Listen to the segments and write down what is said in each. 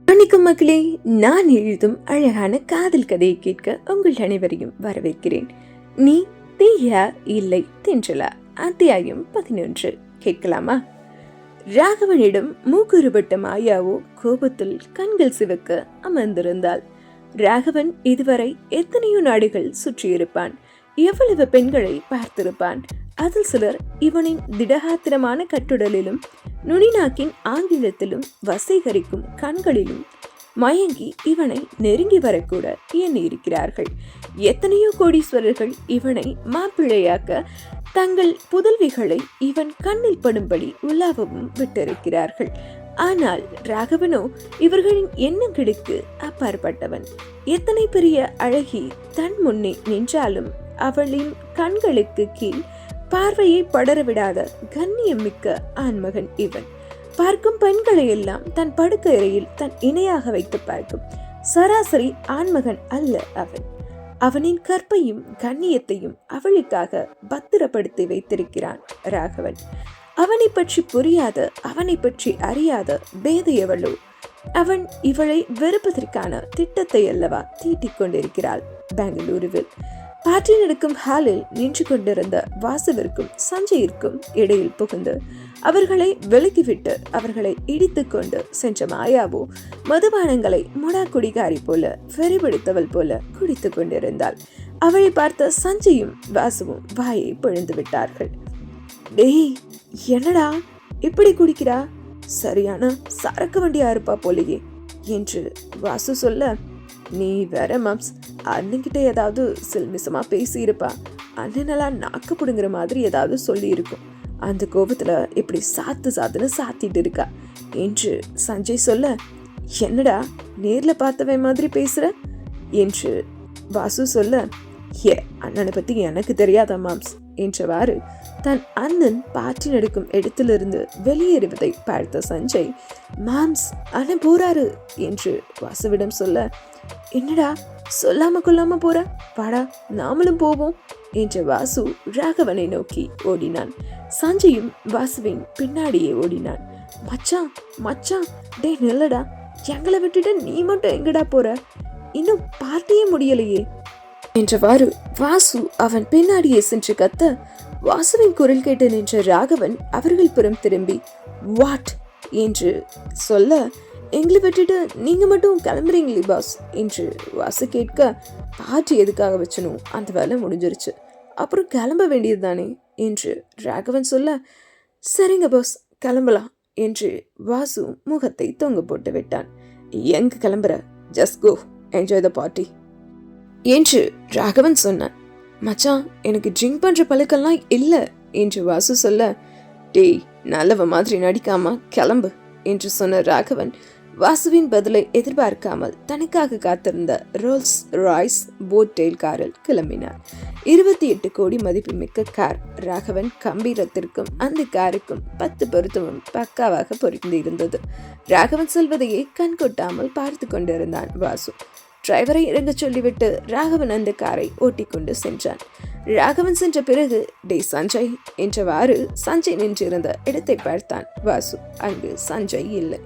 வணக்கம் மக்களே, நான் எழுதும் அழகான காதல் கதையை கேட்க உங்கள் அனைவரையும் வரவேற்கிறேன். நீ தீயா இல்லை தென்றலா, அத்தியாயம் 11. கேட்கலாமா? ராகவனிடம் மூக்குருபட்ட மாயாவோ கோபத்தில் கண்கள் சிவக்க அமர்ந்திருந்தாள். ராகவன் இதுவரை எத்தனையோ நாடுகள் சுற்றியிருப்பான், எவ்வளவு பெண்களை பார்த்திருப்பான். அதில் சிலர் இவனின் திடகாத்திரமான கட்டுடலிலும் நுனிநாக்கின் ஆங்கிலத்திலும் வசீகரிக்கும் கண்களிலும் மயங்கி இவனை நெருங்கி வரக்கூட எண்ணியிருக்கிறார்கள். எத்தனையோ கோடீஸ்வரர்கள் இவனை மாப்பிள்ளையாக்க தங்கள் புதல்விகளை இவன் கண்ணில் படும்படி உலாவவும் விட்டிருக்கிறார்கள். ஆனால் ராகவனோ இவர்களின் எண்ணங்களுக்கு அப்பாற்பட்டவன். எத்தனை பெரிய அழகி தன் முன்னே நின்றாலும் அவளின் கண்களுக்கு கீழ் பார்வையை படரவிடாத கண்ணியம் மிக்க ஆண்மகன் இவன். பார்க்கும் பெண்களை எல்லாம் தன் படுக்கையறையில் தன் இணையாக வைத்து பார்க்கும் சராசரி ஆண்மகன் அல்ல அவன். அவனின் கற்பையும் கண்ணியத்தையும் அவளுக்காக பத்திரப்படுத்தி வைத்திருக்கிறான் ராகவன். அவனை பற்றி புரியாத, அவனை பற்றி அறியாத பேதையவளோ அவன் இவளை வெறுப்பதற்கான திட்டத்தை அல்லவா தீட்டிக் கொண்டிருக்கிறாள். பெங்களூருவில் பார்ட்டி நடக்கும் ஹாலில் நின்று கொண்டிருந்த வாசுவிற்கும் சஞ்சயிற்கும் இடையில் புகுந்து அவர்களை விலக்கிவிட்டு அவர்களை இடித்து கொண்டு சென்ற மாயாவோ மதுபானங்களை முடா குடிகாரி போல வெறிபிடித்தவள் போல குடித்து கொண்டிருந்தாள். அவளை பார்த்த சஞ்சயும் வாசுவும் வாயை பிழிந்து விட்டார்கள். டேய், என்னடா இப்படி குடிக்கிறா? சரியான சரக்கு வண்டியா இருப்பா போலையே என்று வாசு சொல்ல, நீ வேற மம்ஸ், அண்ணன்கிட்ட ஏதாவது சில்மிசமா பேசி இருப்பா. அண்ணனெல்லாம் நாக்கு புடுங்குற மாதிரி ஏதாவது சொல்லி இருக்கும். அந்த கோபத்துல இப்படி சாத்துன்னு சாத்திட்டு இருக்கா என்று சஞ்சய் சொல்ல, என்னடா நேர்ல பார்த்தவன் மாதிரி பேசுற என்று வாசு சொல்ல, அண்ணனை பத்தி எனக்கு தெரியாத மாம்ஸ் என்றவாறு தன் அண்ணன் பாட்டி நடக்கும் இடத்திலிருந்து வெளியேறுவதை பார்த்த சஞ்சய், மாம்ஸ் அண்ணன் போறாரு என்று வாசுவிடம் சொல்ல, என்னடா சொல்லாம கொள்ளாம போற, வாடா நாமளும் போவோம் என்ற வாசு ராகவனை நோக்கி ஓடினான். சஞ்சயும் வாசுவின் பின்னாடியே ஓடினான். மச்சான் மச்சான், டே நில்லடா, எங்களை விட்டுட்டு நீ மட்டும் எங்கடா போற? இன்னும் பார்ட்டியே முடியலையே என்றவாறு வாசு அவன் பின்னாடியே சென்று கத்த, வாசுவின் குரல் கேட்டு நின்ற ராகவன் அவர்கள் புறம் திரும்பி வாட் என்று சொல்ல, எங்களை விட்டுட்டு நீங்க மட்டும் கிளம்புறீங்களே பாஸ் என்று வாசு கேட்க, பார்ட்டி எதுக்காக வச்சனும், அந்த வேலை முடிஞ்சிருச்சு, அப்புறம் கிளம்ப வேண்டியது தானே என்று ராகவன் சொல்ல, சரிங்க பாஸ் கிளம்பலாம் என்று வாசு முகத்தை தொங்க போட்டு விட்டான். எங்க கிளம்புற? Just go, enjoy the party என்று ராகவன் சொன்னான். மச்சான், எனக்கு ட்ரிங்க் பண்ற பழக்கெல்லாம் இல்ல என்று வாசு சொல்ல, டேய் நல்லவ மாதிரி நடிக்காம கிளம்பு என்று சொன்ன ராகவன் வாசுவின் பதிலை எதிர்பார்க்காமல் தனக்காக காத்திருந்த ரோல்ஸ் ராய்ஸ் போட் டெயில் காரில் கிளம்பினார். 28 கோடி மதிப்புமிக்க கார். ராகவன் கம்பீரத்திற்கும் அந்த காருக்கும் 10 பொருத்தமும் பக்காவாக பொருந்தி இருந்தது. ராகவன் சொல்வதையே கண் கொட்டாமல் பார்த்து கொண்டிருந்தான் வாசு. டிரைவரை இறங்க சொல்லிவிட்டு ராகவன் அந்த காரை ஓட்டிக்கொண்டு சென்றான். ராகவன் சென்ற பிறகு, டே சஞ்சய் என்றவாறு சஞ்சய் நின்றிருந்த இடத்தை பார்த்தான் வாசு. அங்கு சஞ்சய் இல்லை.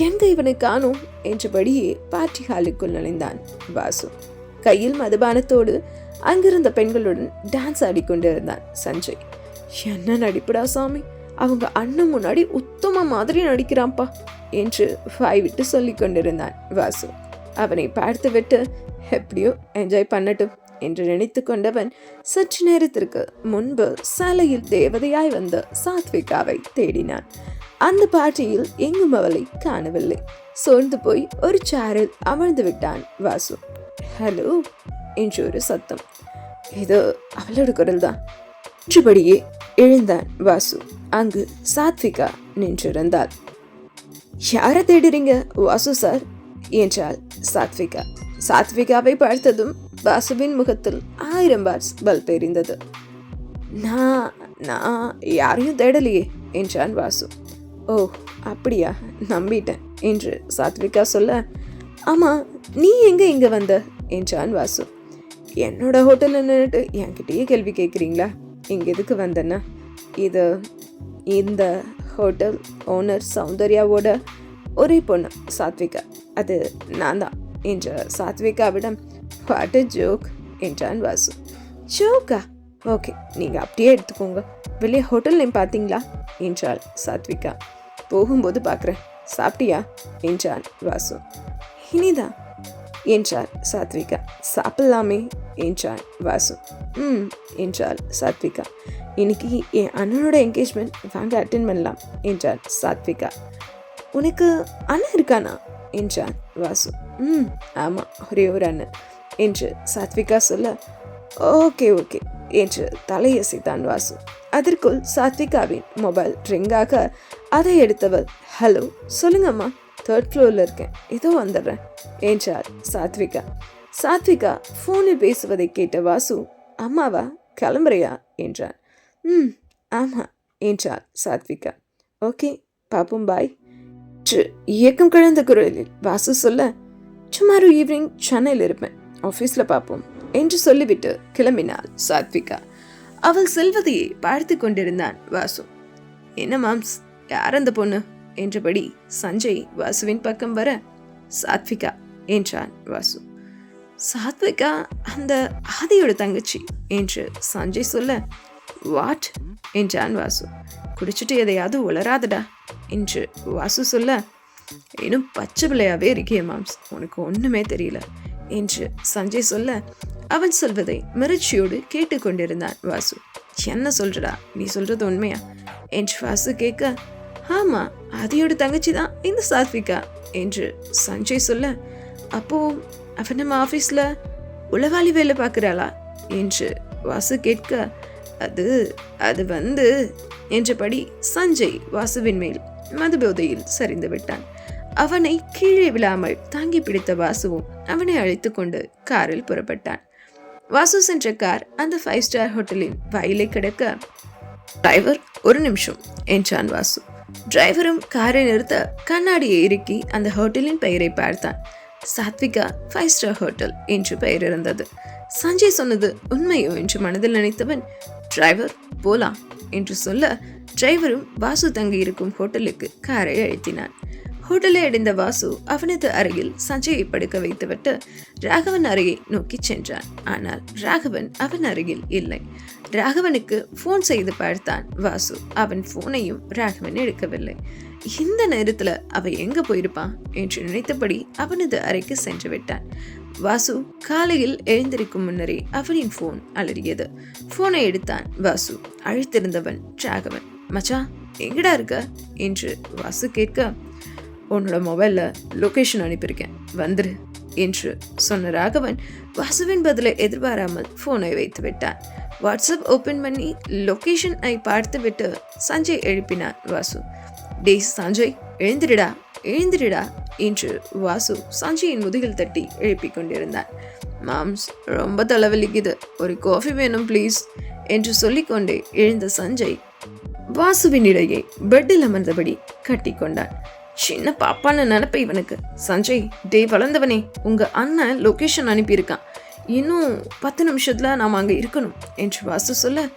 எங்க இவனை காணோம் என்றபடியே பார்ட்டி ஹாலுக்குள் நுழைந்தான் வாசு. கையில் மதுபானத்தோடு அங்கிருந்த பெண்களுடன் டான்ஸ் ஆடிக்கொண்டிருந்தான் சஞ்சய். என்ன நடிப்புடா சாமி, அவங்க அண்ணன் முன்னாடி உத்தம மாதிரி நடிக்கிறான்ப்பா என்று வாய் விட்டு சொல்லிக் கொண்டிருந்தான் வாசு. அவனை பார்த்துவிட்டு எப்படியோ என்ஜாய் பண்ணட்டும் என்று நினைத்து கொண்டவன் சற்று நேரத்திற்கு முன்பு சாலையில் தேவதையாய் வந்த சாத்விகாவை தேடினான். அந்த பார்ட்டியில் எங்கும் அவளை காணவில்லை. சோர்ந்து போய் ஒரு சேரில் அமர்ந்து விட்டான் வாசு. ஹலோ என்று ஒரு சத்தம். இது அவளோட குரல் தான் என்றபடியே எழுந்தான் வாசு. அங்கு சாத்விகா நின்றிருந்தாள். யாரை தேடுறீங்க வாசு சார் என்றாள் சாத்விகா. சாத்விகாவை பார்த்ததும் வாசுவின் முகத்தில் 1000 பார்ஸ் பல்ப் எரிந்தது. நான் யாரையும் தேடலையே என்றான் வாசு. ஓ அப்படியா, நம்பிட்டேன் என்று சாத்விகா சொல்ல, ஆமா நீ எங்க இங்க வந்த என்றான் வாசு. என்னோட ஹோட்டல்ல நின்றுட்டு என்கிட்டயே கேள்வி கேட்குறீங்களா? இங்க எதுக்கு வந்தேன்னா, இந்த ஹோட்டல் ஓனர் சௌந்தர்யாவோட ஒரே பொண்ணு சாத்விகா, அது நான் தான் என்ற சாத்விகாவிடம் வாட் ஜோக் என்றான் வாசு. ஜோக்கா? ஓகே, நீங்கள் அப்படியே எடுத்துக்கோங்க. வெளியே ஹோட்டல் நேம் பார்த்தீங்களா என்றாள் சாத்விகா. போகும்போது பார்க்குறேன். சாப்பிட்டியா என்றான் வாசு. இனிதான் என்றாள் சாத்விகா. சாப்பிடலாமே என்றான் வாசு. என்றாள் சாத்விகா. இன்னைக்கு என் அண்ணனோட என்கேஜ்மெண்ட், வாங்க அட்டென்ட் பண்ணலாம் என்றாள் சாத்விகா. உனக்கு அண்ணன் இருக்கானா என்றான் வாசு. ஆமாம், ஒரே ஒரு அண்ணன் என்று சாத்விகா சொல்ல, ஓகே ஓகே என்று தலையசைத்தான் வாசு. அதற்குள் சாத்விகாவின் மொபைல் ரிங்காக அதை எடுத்தவள், ஹலோ சொல்லுங்கம்மா, 3rd ஃப்ளோரில் இருக்கேன், ஏதோ வந்துடுறேன் என்றாள் சாத்விகா. சாத்விகா ஃபோனில் பேசுவதை கேட்ட வாசு, அம்மாவா, கிளம்புறையா என்றான். ஆமாம் என்றாள் சாத்விகா. ஓகே பாப்போம், பாய் இயக்கம் கிழந்த குரலில் வாசு சொல்ல, டுமாரோ ஈவினிங் சென்னையில் இருப்பேன், ஆஃபீஸில் பார்ப்போம் என்று சொல்லிவிட்டு கிளம்பினாள் சாத்விகா. அவள் செல்வதையே பார்த்து கொண்டிருந்தான் வாசு. என்ன மாம்ஸ், யார் அந்த பொண்ணு என்றபடி சஞ்சய் வாசுவின் பக்கம் வர, சாத்விகா என்றான் வாசு. சாத்விகா அந்த ஆதியோட தங்கச்சி என்று சஞ்சய் சொல்ல, வாட் என்றான் வாசு. குடிச்சிட்டு எதையாவது உளராதடா என்று வாசு சொல்ல, இன்னும் பச்சை பிள்ளையாவே இருக்கே மாம்ஸ், உனக்கு ஒன்றுமே தெரியல என்று சஞ்சய் சொல்ல, அவன் சொல்வதை மிரட்சியோடு கேட்டுக்கொண்டிருந்தான் வாசு. என்ன சொல்றடா, நீ சொல்றது உண்மையா என்று வாசு கேட்க, ஆமா, ஆதியோட தங்கச்சி தான் இந்த சாத்விகா என்று சஞ்சய் சொல்ல, அப்போ அவன் நம்ம ஆஃபீஸில் உளவாளி வேலை பார்க்குறாளா என்று வாசு கேட்க, அது அது வந்து என்றபடி சஞ்சய் வாசுவின் மேல் மதுபோதையில் சரிந்து விட்டான். அவனை கீழே விழாமல் தாங்கி பிடித்த வாசுவும் அவனை அழைத்து கொண்டு காரில் புறப்பட்டான். வாசு சென்ற கார் அந்த 5 ஸ்டார் ஹோட்டலின் வாயிலை கிடக்க, டிரைவர் ஒரு நிமிஷம் என்றான் வாசு. டிரைவரும் காரை நிறுத்த கண்ணாடியை இறுக்கி அந்த ஹோட்டலின் பெயரை பார்த்தான். சாத்விகா 5 ஸ்டார் ஹோட்டல் என்று பெயர் இருந்தது. சஞ்சய் சொன்னது உண்மையோ என்று மனதில் நினைத்தவன், டிரைவர் போலாம் என்று சொல்ல, டிரைவரும் வாசு தங்கி இருக்கும் ஹோட்டலுக்கு காரை அழுத்தினான். ஹோட்டலை அடைந்த வாசு அவனது அருகில் சஞ்சயை படுக்க வைத்துவிட்டு ராகவன் அறையை நோக்கி சென்றான். ஆனால் ராகவன் அவன் அருகில் இல்லை. ராகவனுக்கு போன் செய்து பார்த்தான் வாசு. அவன் போனையும் ராகவன் எடுக்கவில்லை. இந்த நேரத்துல அவ எங்க போயிருப்பான் என்று நினைத்தபடி அவனது அறைக்கு சென்று விட்டான். வாசு காலையில் எழுந்திருக்கும் முன்னரே அவனின் போன் அலறியது. போனை எடுத்தான் வாசு. அழைத்திருந்தவன் ராகவன். மச்சான் எங்கடா இருக்க என்று வாசு கேட்க, உன்னோட மொபைலில் லொக்கேஷன் அனுப்பியிருக்கேன், வந்துரு என்று சொன்ன ராகவன் வாசுவின் பதிலை எதிர்பாராமல் ஃபோனை வைத்து விட்டான். வாட்ஸ்அப் ஓப்பன் பண்ணி லொக்கேஷனை பார்த்து விட்டு சஞ்சய் எழுப்பினான் வாசு. டேய் சஞ்சய், எழுந்திரிடா எழுந்திரிடா என்று வாசு சஞ்சயின் முதுகில் தட்டி எழுப்பிக் கொண்டிருந்தான். மாம்ஸ், ரொம்ப தலைவலிக்குது, ஒரு காஃபி வேணும் ப்ளீஸ் என்று சொல்லிக்கொண்டே எழுந்த சஞ்சய் வாசுவின் இடையே பெட்டில் அமர்ந்தபடி கட்டி கொண்டான். சின்ன பாப்பான்னு நினைப்ப இவனுக்கு. சஞ்சய், டே வளர்ந்தவனே, உங்க அண்ணன் லொக்கேஷன் அனுப்பியிருக்கான், இன்னும் 10 நிமிஷத்துல நாம அங்க இருக்கணும் என்று வாசு சொல்ல,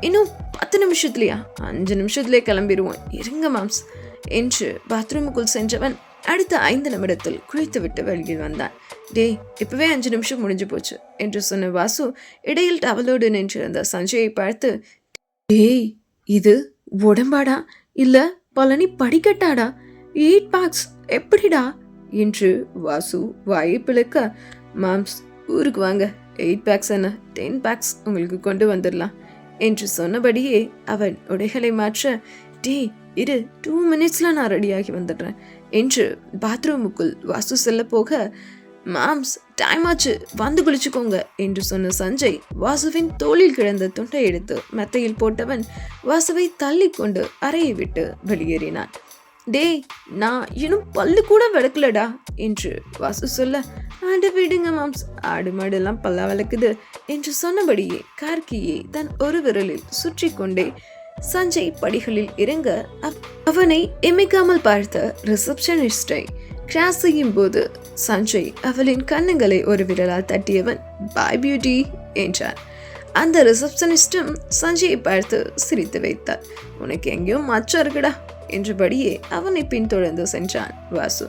இன்னும் 10 நிமிஷத்துலையா? 5 நிமிஷத்துலேயே கிளம்பிடுவோம், இருங்க மாம்ஸ் என்று பாத்ரூமுக்குள் சென்றவன் அடுத்த 5 நிமிடத்தில் குளித்து விட்டு வெளியில் வந்தான். டே, இப்பவே 5 நிமிஷம் முடிஞ்சு போச்சு என்று சொன்ன வாசு இடையில் டவலோடு நின்றிருந்த சஞ்சயை பார்த்து, டேய், இது உடம்பாடா இல்ல பழனி படிக்கட்டாடா? 8 பேக்ஸ் எப்படிடா என்று வாசு வாயை பிளக்க, மாம்ஸ் ஊருக்கு வாங்க, 8 பேக்ஸ் என்ன 10 பேக்ஸ் உங்களுக்கு கொண்டு வந்துடலாம் என்று சொன்னபடியே அவன் உடைகளை மாற்ற, டே இரு, 2 மினிட்ஸ்ல நான் ரெடியாகி வந்துடுறேன் என்று பாத்ரூமுக்குள் வாசு செல்ல போக, மாம்ஸ் டைம் ஆச்சு, வந்து குளிச்சுக்கோங்க என்று சொன்ன சஞ்சய் வாசுவின் தோளில் கிடந்த துண்டை எடுத்து மெத்தையில் போட்டவன் வாசுவை தள்ளி கொண்டு அறையை விட்டு வெளியேறினான். டேய், நான் இன்னும் பல்லு கூட விளக்கலடா என்று வாசு சொல்ல, ஆடு விடுங்க மாம்ஸ், ஆடு மாடெல்லாம் பல்லா விளக்குது என்று சொன்னபடியே கார்கியை தன் ஒரு விரலில் சுற்றி கொண்டே சஞ்சய் படிகளில் இறங்க அவனை இமைக்காமல் பார்த்த ரிசப்ஷனிஸ்டை கிராஸ் செய்யும் போது சஞ்சய் அவளின் கண்ணுங்களை ஒரு விரலால் தட்டியவன், பாய் பியூட்டி என்றான். அந்த ரிசப்ஷனிஸ்டும் சஞ்சயை பார்த்து சிரித்து வைத்தார். உனக்கு எங்கேயோ மச்சம் இருக்குடா என்றபடியே அவனை பின்தொடர்ந்து சென்றான் வாசு.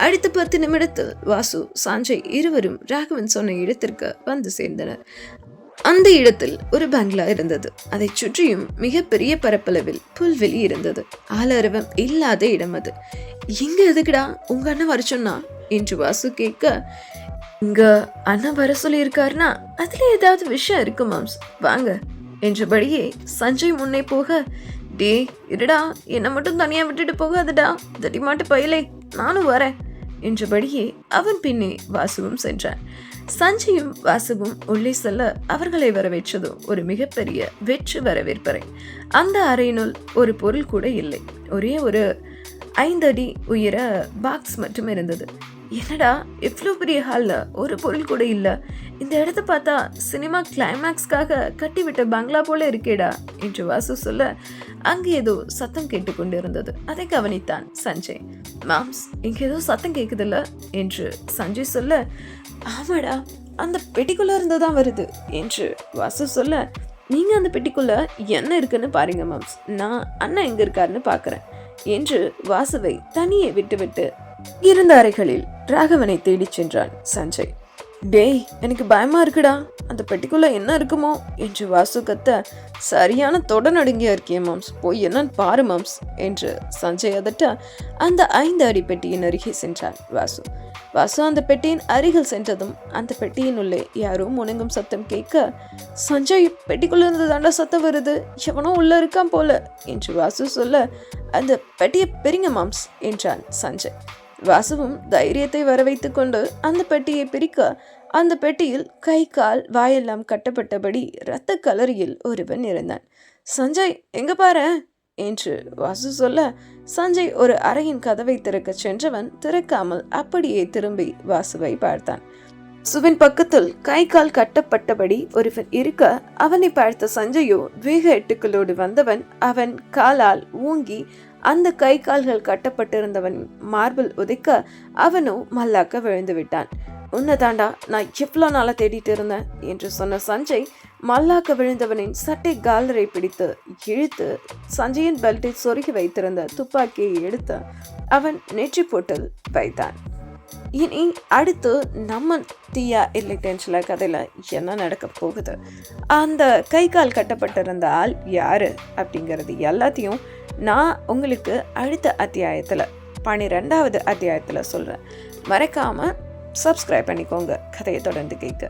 அடுத்த 10 நிமிடத்தில் வாசு, சஞ்சய் இருவரும் ராகவன் சொன்ன இடத்திற்கு வந்து சேர்ந்தனர். அந்த இடத்தில் ஒரு பங்களா இருந்தது. அதை சுற்றியும் மிகப்பெரிய பரப்பளவில் புல்வெளி இருந்தது. ஆளரவம் இல்லாத இடம் அது. இங்க எதுக்குடா உங்க அண்ணன் வர சொன்னா என்று வாசு கேட்க, இங்க அண்ணன் வர சொல்லி இருக்காருன்னா அதுல ஏதாவது விஷயம் இருக்கு மாம்ஸ், வாங்க என்றபடியே சஞ்சய் முன்னே போக, டே இருடா, என்னை மட்டும் தனியா விட்டுட்டு போகாதடா தடிமாட்டு பயலே, நானும் வரேன் என்றபடியே அவன் பின்னே வாசுவும் சென்றான். சஞ்சயும் வாசுவும் உள்ளே செல்ல அவர்களை வரவேற்றது ஒரு மிகப்பெரிய வெற்று வரவேற்பறை. அந்த அறையினுள் ஒரு பொருள் கூட இல்லை. ஒரே ஒரு 5 அடி உயர பாக்ஸ் மட்டும் இருந்தது. என்னடா இவ்வளோ பெரிய ஹாலில் ஒரு பொருள் கூட இல்லை, இந்த இடத்த பார்த்தா சினிமா கிளைமேக்ஸ்க்காக கட்டிவிட்ட பங்களா போல இருக்கேடா என்று வாசு சொல்ல, அங்கே ஏதோ சத்தம் கேட்டுக்கொண்டு இருந்தது. அதை கவனித்தான் சஞ்சய். மாம்ஸ், இங்க ஏதோ சத்தம் கேட்குதில்ல என்று சஞ்சய் சொல்ல, ஆமாடா அந்த பெட்டிக்குள்ள இருந்துதான் வருது என்று வாசு சொல்ல, நீங்க அந்த பெட்டிக்குள்ள என்ன இருக்குன்னு பாருங்க மாம்ஸ், நான் அண்ணா எங்க இருக்காருன்னு பாக்குறேன் என்று வாசுவை தனியே விட்டுவிட்டு இருந்த அறைகளில் ராகவனை தேடி சென்றான் சஞ்சய். டேய், எனக்கு பயமா இருக்குடா, அந்த பெட்டிக்குள்ள என்ன இருக்குமோ என்று வாசு கத்த, சரியான தொட நடுங்கியா இருக்கே மாம்ஸ், போய் என்னன்னு பாரு மாம்ஸ் என்று சஞ்சய் அதட்ட அந்த 5 அடி பெட்டியின் அருகே சென்றான் வாசு. வாசு அந்த பெட்டியின் அருகில் சென்றதும் அந்த பெட்டியின் உள்ளே யாரோ முணங்கும் சத்தம் கேட்க, சஞ்சய் பெட்டிக்குள்ள இருந்து தாண்டா சத்தம் வருது, எவனோ உள்ள இருக்கான் போல என்று வாசு சொல்ல, அந்த பெட்டியை பிரிங்க மாம்ஸ் என்றான் சஞ்சய். வாசுவும் தைரியத்தை வரவைத்துக் கொண்டு அந்த பெட்டியை பிரிக்க, அந்த பெட்டியில் கை கால் வாயெல்லாம் கட்டப்பட்டபடி இரத்த கலரியில் ஒருவன் இருந்தான். சஞ்சய் எங்க பாரு என்று வாசு சொல்ல, சஞ்சய் ஒரு அறையின் கதவை திறக்க சென்றவன் திறக்காமல் அப்படியே திரும்பி வாசுவை பார்த்தான். சுவின் பக்கத்தில் கை கால் கட்டப்பட்டபடி ஒருவன் இருக்க, அவனை பார்த்த சஞ்சயோ வேக எட்டுக்களோடு வந்தவன் அவன் காலால் ஊங்கி அந்த கை கால்கள் கட்டப்பட்டிருந்தவன் மார்பிள் உதைக்க, அவனோ மல்லாக்க விழுந்து விட்டான். உன்னை தாண்டா நான் எவ்வளோ நாளா தேடிட்டு இருந்தேன் என்று சொன்ன சஞ்சய் மல்லாக்க விழுந்தவனின் சட்டை காலரை பிடித்து இழுத்து சஞ்சயின் பெல்ட்டை சொருகி வைத்திருந்த துப்பாக்கியை எடுத்து அவன் நெற்றி போட்டில் வைத்தான். இனி அடுத்து நம்ம தீயா இல்லை டென்ஷன்ல கதையில என்ன நடக்க போகுது, அந்த கை கால் கட்டப்பட்டிருந்த ஆள் யாரு அப்படிங்கிறது எல்லாத்தையும் நான் உங்களுக்கு அடுத்த அத்தியாயத்துல 12வது அத்தியாயத்துல சொல்றேன். மறக்காம சப்ஸ்கிரைப் பண்ணிக்கோங்க கதையை தொடர்ந்து கேட்க.